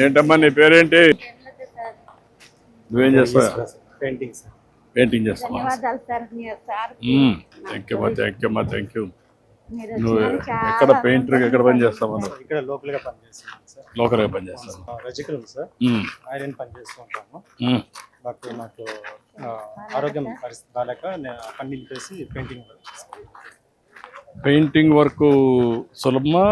ఏంటమ్మా నీ పేరేంటి? నువ్వేం చేస్తావా? పెయింటింగ్ చేస్తావా? Thank you. నువ్వు ఎక్కడ పెయింటర్ ఎక్కడ పని చేస్తావా? ఇక్కడ లోకల్గా పనిచేస్తున్నాను సార్. లోకల్గా పని చేస్తాను. రజికల్ ఉంది సార్, ఐరన్ పని చేస్తూ ఉంటాము. బట్ నాకు ఆరోగ్యం పరిస్థితి బాగాలేక పని నిలిపేసి పెయింటింగ్ వర్క్ సులభమా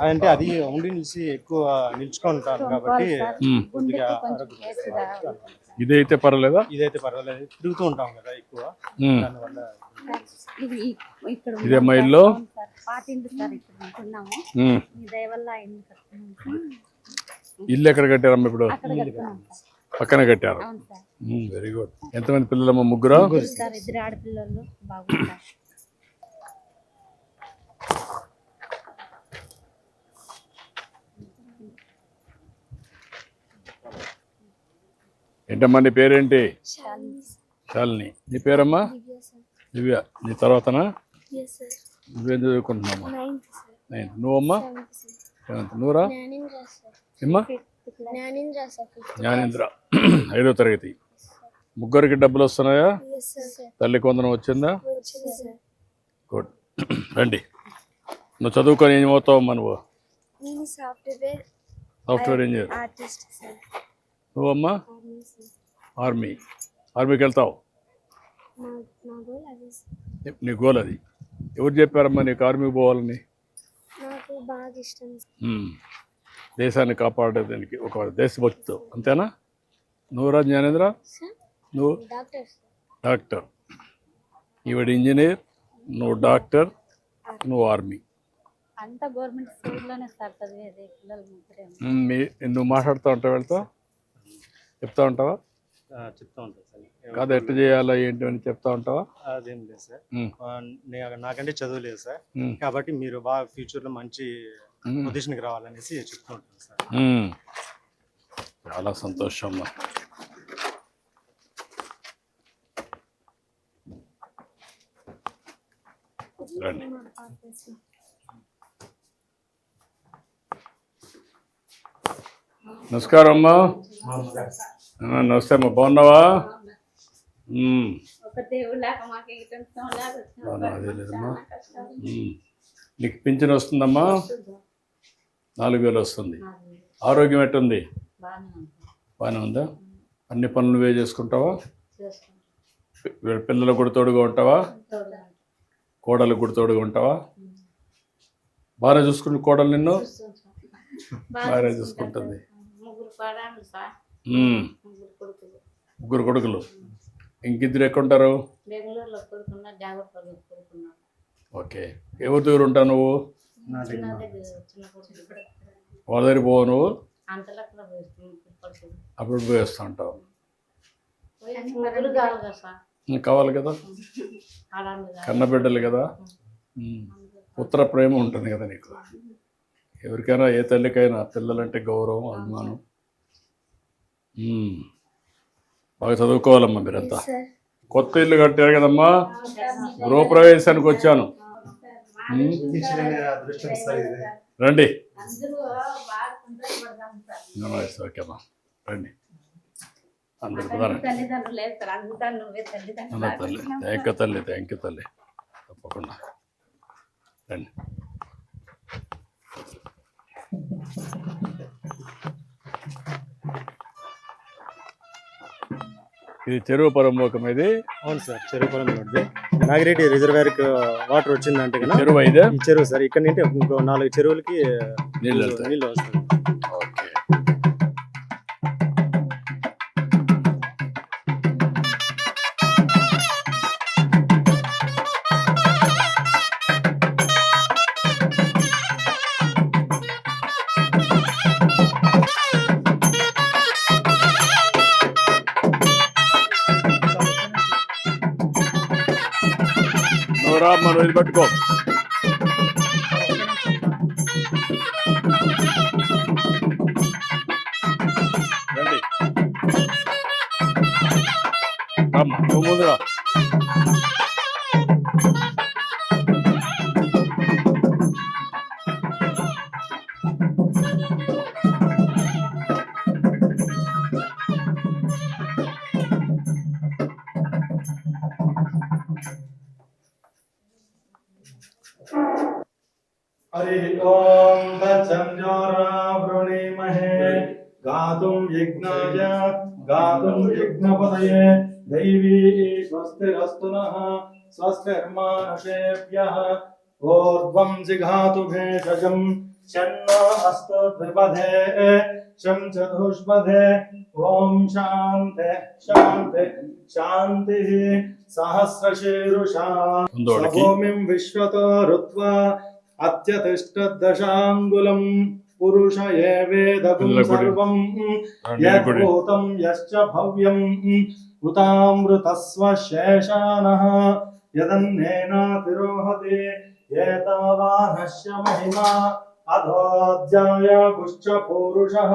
అంటే అది ఉండి నిలిచి ఎక్కువ నిల్చుకుంటాను కాబట్టి కొద్దిగా ఇదైతే పర్వాలేదా? ఇదైతే పర్వాలేదు, తిరుగుతూ ఉంటాం కదా ఎక్కువ, దానివల్ల. ఇదే మా ఇల్లు. ఇల్లు ఎక్కడ కట్టారమ్మా ఇప్పుడు? పక్కన కట్టారు. Very good. ఎంతమంది పిల్లలమ్మా? ముగ్గురు. ఇద్దరు ఆడపిల్లలు. ఏంటమ్మా నీ పేరేంటి? శాలిని. నీ పేరమ్మా? దివ్య. నీ తర్వాతనా? నువ్వేం చదువుకుంటున్నామ్మా? 9th. నువ్వమ్మా? 7th. నువ్వురా? ఏమ్మా? జ్ఞానేంద్ర 5వ తరగతి. ముగ్గురికి డబ్బులు వస్తున్నాయా? తల్లికి వందనం వచ్చిందా? గుడ్. రండి. నువ్వు చదువుకొని ఏం అవుతావమ్మా? నువ్వు సాఫ్ట్వేర్ ఇంజనీర్. నువ్వమ్మా? ఆర్మీకి వెళ్తావు. నీ గోల్ అది. ఎవరు చెప్పారమ్మా నీకు ఆర్మీకి పోవాలని? దేశాన్ని కాపాడేదానికి ఒక దేశభక్తితో, అంతేనా? నువ్వురా జ్ఞానేంద్ర? నువ్వు డాక్టర్. ఈవిడ ఇంజనీర్, నువ్వు డాక్టర్, నువ్వు ఆర్మీ. నువ్వు మాట్లాడుతూ ఉంటావు, వెళ్తావు, చెప్తా ఉంటావా? చెప్తా ఉంటాను సార్. కాదు, ఎట్లా చేయాలా ఏంటి అని చెప్తా ఉంటావా? అదేం లేదు సార్, నాకంటే చదువు లేదు సార్, కాబట్టి మీరు బాగా ఫ్యూచర్లో మంచి పొజిషన్కి రావాలనేసి చెప్తూ ఉంటాను సార్. చాలా సంతోషం. రండి. నమస్కారం అమ్మా. నమస్తే అమ్మా, బాగున్నావా? అదే లేదమ్మా. నీకు పింఛన్ వస్తుందమ్మా? 4,000 వస్తుంది. ఆరోగ్యం ఎట్టుంది? బాగానే ఉందా? అన్ని పనులు నువ్వే చేసుకుంటావా? పిల్లలకు కూడా తోడుగా ఉంటావా? కోడలకు కూడా తోడుగా ఉంటావా? బాగా చూసుకుంటు కోడలు నిన్ను బాగా చూసుకుంటుంది. ముగ్గురు కొడుకులు. ఇంకిద్దరు ఎక్కడుంటారు? ఓకే. ఎవరి దగ్గర ఉంటావు నువ్వు? వాళ్ళ దగ్గర పోవు నువ్వు? అప్పుడు పోయి వస్తూ ఉంటావు. కావాలి కదా, కన్నబిడ్డలు కదా, పుత్ర ప్రేమ ఉంటుంది కదా నీకు. ఎవరికైనా, ఏ తల్లికైనా పిల్లలంటే గౌరవం, అభిమానం. బాగా చదువుకోవాలమ్మా మీరంతా. కొత్త ఇల్లు కట్టారు కదమ్మా, గృహప్రవేశానికి వచ్చాను. రండి. ఓకేమ్మా, రండి. అందరు తల్లి. థ్యాంక్ యూ తల్లి. తప్పకుండా రండి. ఇది చెరువు పొలంలోకం. ఇది అవును సార్, చెరువు పొలం. నాగిరెడ్డి రిజర్వేర్కి వాటర్ వచ్చిందంటే కదా చెరువు అయితే ఈ చెరువు సార్. ఇక్కడ నుండి ఇంకో 4 చెరువులకి నీళ్ళు వస్తాయి. ఓకే. మనం ఇది పట్టుకో. రండి. నువ్వు ముందుగా. हरि ओम तत्संजोरा वृणीमहे गातुं यज्ञाय गातुं यज्ञपतये दैवी स्वस्तिरस्तु नः स्वस्तिर्मानुषेभ्यः ऊर्ध्वं जिघातु भेषजं शन्नो अस्तु द्विपदे शं चतुष्पदे ओम शांति शांति शांतिः सहस्रशीरुषा भूमिं विश्वतो ऋत्वा अत्यतिष्ठदशाङ्गुलं पुरुष एवेदगुं सर्वं यद्भूतं यश्च भव्यं उतामृतस्व शेषानः यदन्नेनातिरोहते एतावानस्य महिमा अधोऽध्याय गुश्च पुरुषः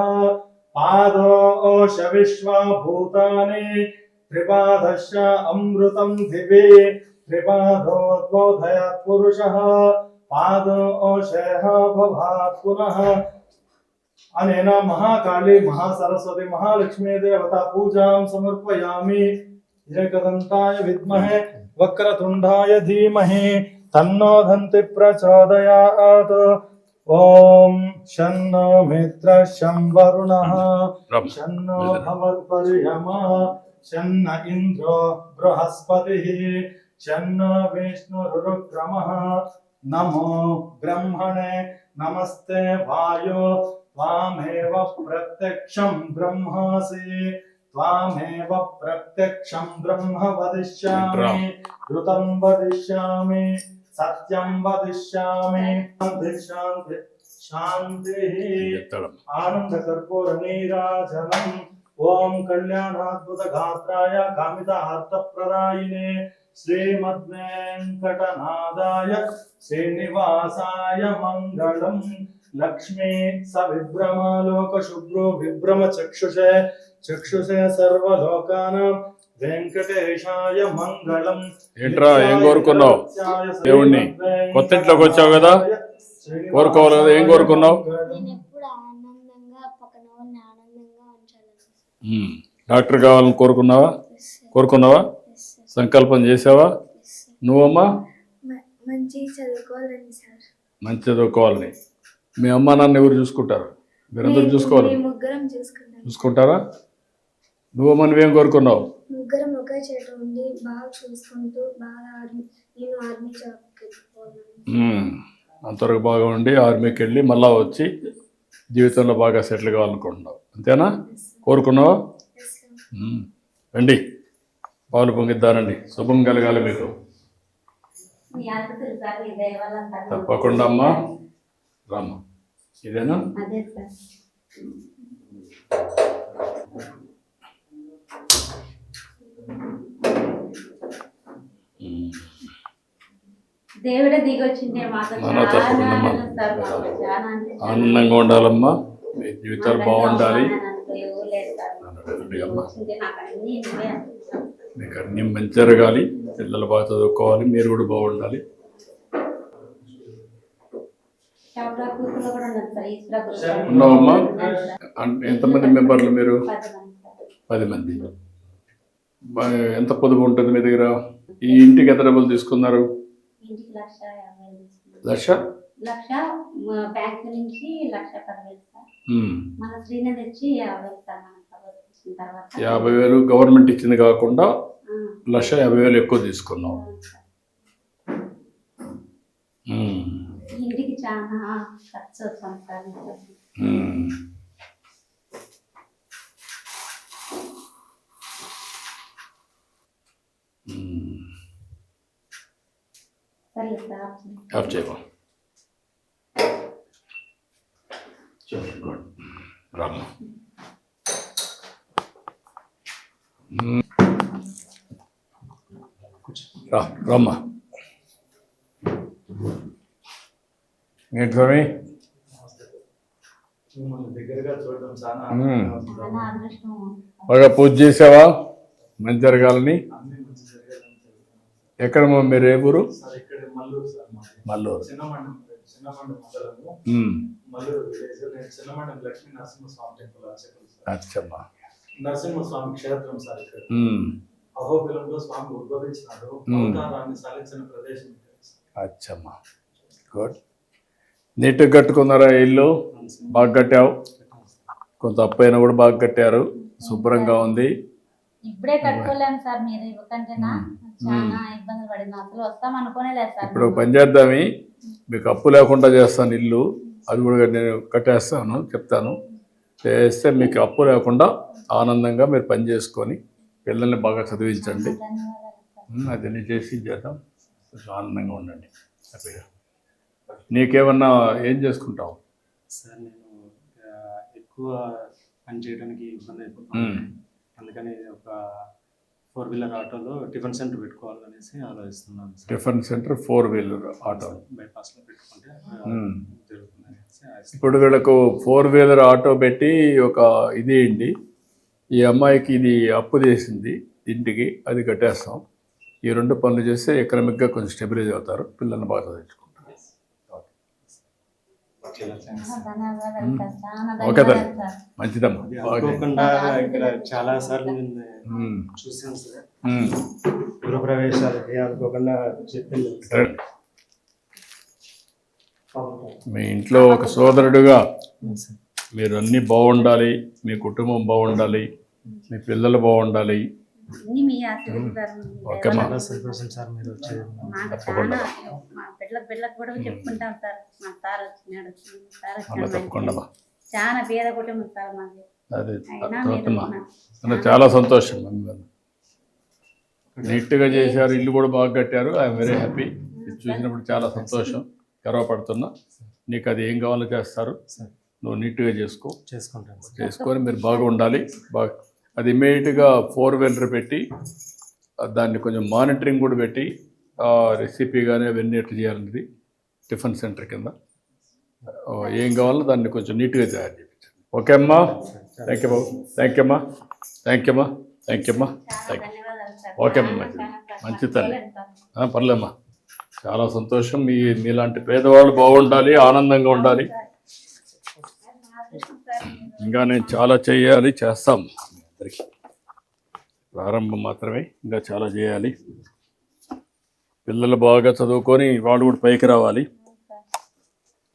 पादोश विश्वभूतानि त्रिपादश्च अमृतं दिवे त्रिपादोद्बोधयात् पुरुषः पादोशेह भवात् पुनः अनेन महाकाली महासरस्वती महालक्ष्मी देवता पूजां समर्पयामि एकदन्ताय विद्महे वक्रतुण्डाय धीमहि तन्नो दन्ति प्रचोदयात् ओम शन्नो मित्र शं वरुणः शन्नो भवत्पर्यमा शन्न इन्द्रो बृहस्पतिः शन्नो विष्णुरुक्रमः नमो ब्रह्मणे नमस्ते वायो त्वामेव प्रत्यक्षं ब्रह्मासि त्वामेव प्रत्यक्षं ब्रह्म वदिष्यामि ऋतं वदिष्यामि सत्यं वदिष्यामि शान्ति शान्तिः आनंद कर्पूर नीराजनम् ओम कल्याणाद्भुत गात्राय कामितार्थप्रदायिने श्रीमद्वेंकटनादाय श्रीनिवासाय मंगलम् लक्ष्मी सविभ्रमालोक शुभ्रो विभ्रम चक्षुषे चक्षुषे सर्वलोकानां వెంకటేశాయ మంగళం. ఏంట్రా ఏం కోరుకున్నావు దేవుణ్ణి? కొత్త ఇంట్లోకి వచ్చావు కదా, కోరుకోవాలి కదా. ఏం కోరుకున్నావు? డాక్టర్ కావాలని కోరుకున్నావా? సంకల్పం చేసావా? నువ్వమ్మా? మంచి చదువుకోవాలని. మీ అమ్మ నాన్న ఎవరు చూసుకుంటారు? మీరందరూ చూసుకోవాలి. చూసుకుంటారా? నువ్వమ్మ నువ్వేం కోరుకున్నావు? ముగ్గురం ఒకే చోట ఉండి బాగా చూసుకుంటూ బాగా నేను ఆర్మీ జాబ్కి అంతవరకు బాగా ఉండి ఆర్మీకి వెళ్ళి మళ్ళా వచ్చి జీవితంలో బాగా సెటిల్ కావాలనుకుంటున్నావు, అంతేనా? కోరుకున్నావా? రండి, పాలు పొంగిద్దానండి. శుభం కలగాలి మీకు. తప్పకుండా అమ్మా, రామ్మా. ఇదేనా? దేవుడే దిగొచ్చిందే మాతో. ఆనందంగా ఉండాలమ్మా, మీ జీవితాలు బాగుండాలి. మీకు అన్ని మంచి జరగాలి, పిల్లలు బాగా చదువుకోవాలి, మీరు కూడా బాగుండాలి. ఉన్నావమ్మా? ఎంతమంది మెంబర్లు మీరు? 10 మంది. ఎంత పొదుపు ఉంటుంది మీ దగ్గర? ఈ ఇంటికి ఎంత డబ్బులు తీసుకున్నారు? 1,50,000. బ్యాంక్ నుంచి 1,10,000. మన శ్రీని తెచ్చి 50,000 గవర్నమెంట్ ఇచ్చింది కాకుండా 1,50,000 ఎక్కువ తీసుకున్నాం. ఇంటికి చాలా ఖర్చు వస్తుంది. ఆఫ్ చేయమా. రామ్మా. రామ్మా. ఏంటి స్వామి? బాగా పూజ చేసావా? మంచి జరగాలని. ఎక్కడ మీరు? ఏ ఊరు? మల్లూరు. అచ్చమ్మా. నరసింహస్వామి క్షేత్రం సార్. ఇక్కడ అహోబిలంలో స్వామి ఉద్భవించినాడు, అవతారాన్ని సాధించిన ప్రదేశం. అచ్చమ్మా, గుడ్. నీట్గా కట్టుకున్నారా ఇల్లు? బాగా కట్టావు. కొంత అప్పు అయినా కూడా బాగా కట్టారు. శుభ్రంగా ఉంది. ఇప్పుడే కట్టుకోలేము సార్, మీరు ఇవ్వకంటేనా చాలా ఇబ్బందులు పడింది. అసలు వస్తాం అనుకోనే లేదు సార్. ఇప్పుడు పని చేద్దామి, మీకు అప్పు లేకుండా చేస్తాను ఇల్లు. అది కూడా నేను కట్టేస్తాను, చెప్తాను. చేస్తే మీకు అప్పు లేకుండా ఆనందంగా మీరు పని చేసుకొని పిల్లల్ని బాగా చదివించండి. ధన్యవాదాలు సార్. అది చేసి చేద్దాం. కొంచెం ఆనందంగా ఉండండి, హ్యాపీగా. నీకేమన్నా ఏం చేసుకుంటావు? సార్ నేను ఎక్కువ పని చేయడానికి ఇబ్బంది అయిపోతుంది. అందుకని ఒక 4-వీలర్ ఆటోలో టిఫిన్ సెంటర్ పెట్టుకోవాలనేసి ఆలోచిస్తున్నాను సార్. టిఫిన్ సెంటర్ 4-వీలర్ ఆటో బైపాస్లో పెట్టుకుంటే జరుగుతుంది అనేసి ఇప్పుడు వీళ్ళకు 4-వీలర్ ఆటో పెట్టి ఒక ఇది ఏంటి, ఈ అమ్మాయికి ఇది అప్పు చేసింది ఇంటికి, అది కట్టేస్తాం. ఈ 2 పనులు చేస్తే ఎకనామిక్గా కొంచెం స్టెబిలైజ్ అవుతారు, పిల్లల్ని బాగా చదివించుకుంటారు. ధన్యవాదాలు సార్, చాలా ఓకే ధన్యవాదాలు తల్లి, సార్. మంచిదమ్మా. అనుకోకుండా ఇక్కడ చాలా సార్లు నేను చూసాను సార్. గృహప్రవేశాలకి అనుకోకుండా చెప్పింది రండి. మీ ఇంట్లో ఒక సోదరుడుగా మీరు అన్నీ బాగుండాలి, మీ కుటుంబం బాగుండాలి, మీ పిల్లలు బాగుండాలి. అన్ని మీ ఆశీర్వాదాలు. ఓకేమ్మా. చాలా సంతోషం సార్ మీరు వచ్చేది. మాకు చాలా మా పిల్లలకు కూడా చెప్పుకుంటాం సార్. మా సార్ వచ్చినాడు, సార్ అలా వచ్చినాడు. తప్పకుండా చాలా పేద కుటుంబం సార్ మాది. అదే అయినా ఓకేమ్మా. మీరు చాలా సంతోషం. నీట్గా చేశారు, ఇల్లు కూడా బాగా కట్టారు. I'm very happy. ఇది చూసినప్పుడు చాలా సంతోషం, గర్వపడుతున్నా. నీకు అది ఏం కావాలో చేస్తారు, నువ్వు నీట్గా చేసుకుంటాను సార్. చేసుకొని మీరు బాగా ఉండాలి. బాగా అది ఇమీడియట్గా 4-వీలర్ పెట్టి దాన్ని కొంచెం మానిటరింగ్ కూడా పెట్టి రెసిపీ కానీ అవన్నీ ఎట్లా చేయాలనేది టిఫిన్ సెంటర్ కింద ఏం కావాలో దాన్ని కొంచెం నీట్గా తయారు చేయించండి. ఓకే అమ్మా. Thank you Babu. Thank you అమ్మా. థ్యాంక్ యూ అమ్మా. థ్యాంక్ యూ అమ్మా. Thank you. ధన్యవాదాలు సార్. ఓకే అమ్మా. మంచి తల్లి. పర్లేమ్మా. చాలా సంతోషం. మీలాంటి పేదవాళ్ళు బాగుండాలి, ఆనందంగా ఉండాలి. ఇంకా నేను చాలా చేయాలి, చేస్తాం. అందరికీ ప్రారంభం మాత్రమే, ఇంకా చాలా చేయాలి. పిల్లలు బాగా చదువుకొని వాళ్ళు కూడా పైకి రావాలి.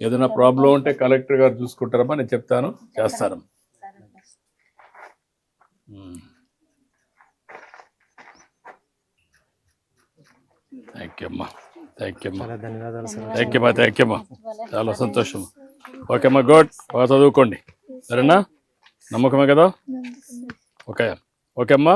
ఏదైనా ప్రాబ్లం ఉంటే కలెక్టర్ గారు చూసుకుంటారమ్మా, నేను చెప్తాను, చేస్తాను. థ్యాంక్ యూ అమ్మా. థ్యాంక్ యూ అమ్మా. చాలా ధన్యవాదాలు సార్. థ్యాంక్ యూ అమ్మా. థ్యాంక్ యూ అమ్మా. చాలా సంతోషం. ఓకే అమ్మా, గుడ్. బాగా చదువుకోండి, సరేనా? నమ్మకమే కదా? ఓకే. ఓకే అమ్మా.